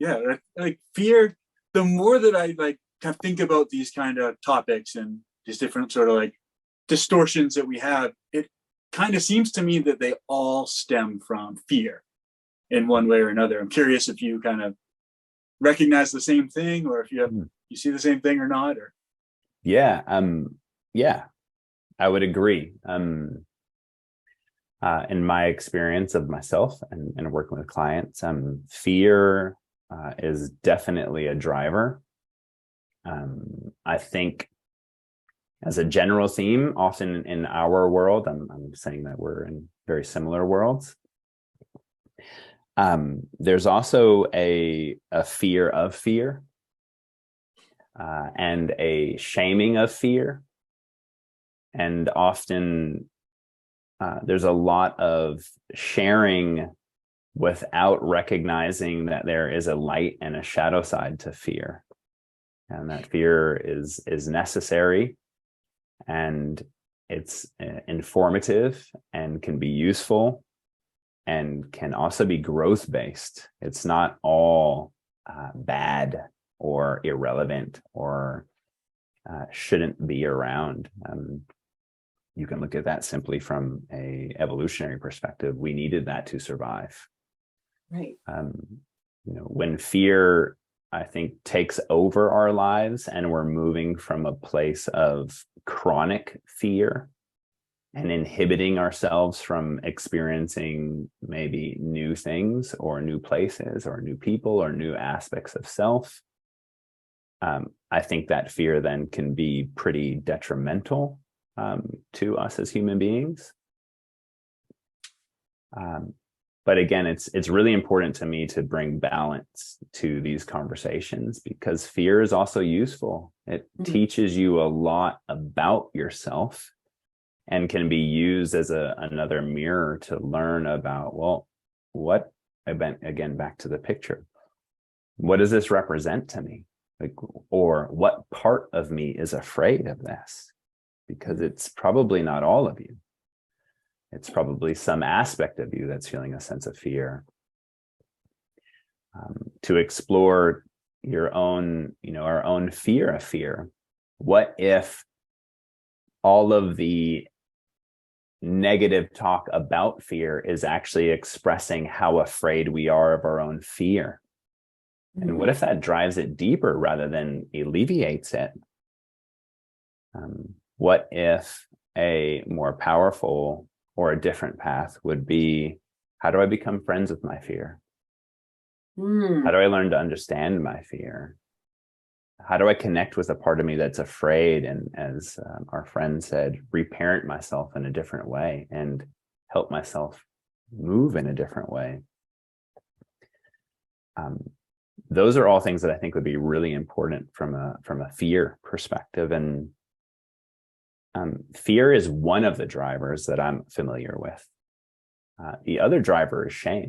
Yeah, like fear, the more that I like kind of think about these kind of topics and these different sort of like distortions that we have, it kind of seems to me that they all stem from fear in one way or another. I'm curious if you kind of recognize the same thing, or if you see the same thing or not, or Yeah, yeah, I would agree. In my experience of myself and working with clients, fear is definitely a driver. I think as a general theme, often in our world, I'm saying that we're in very similar worlds. There's also a fear of fear, and a shaming of fear. And often there's a lot of sharing without recognizing that there is a light and a shadow side to fear. And that fear is necessary, and it's informative and can be useful, and can also be growth-based. It's not all bad or irrelevant or shouldn't be around. You can look at that simply from a evolutionary perspective. We needed that to survive. Right. When fear, I think, takes over our lives and we're moving from a place of chronic fear and inhibiting ourselves from experiencing maybe new things or new places or new people or new aspects of self, I think that fear then can be pretty detrimental to us as human beings. But again, it's really important to me to bring balance to these conversations, because fear is also useful. It teaches you a lot about yourself and can be used as another mirror to learn about, well, what, again, back to the picture, what does this represent to me? Like, or what part of me is afraid of this? Because it's probably not all of you. It's probably some aspect of you that's feeling a sense of fear. To explore your own, our own fear of fear. What if all of the negative talk about fear is actually expressing how afraid we are of our own fear? And what if that drives it deeper rather than alleviates it? What if a more powerful or a different path would be, how do I become friends with my fear? How do I learn to understand my fear? How do I connect with a part of me that's afraid? And as our friend said, reparent myself in a different way and help myself move in a different way. Those are all things that I think would be really important from a fear perspective. And fear is one of the drivers that I'm familiar with. The other driver is shame.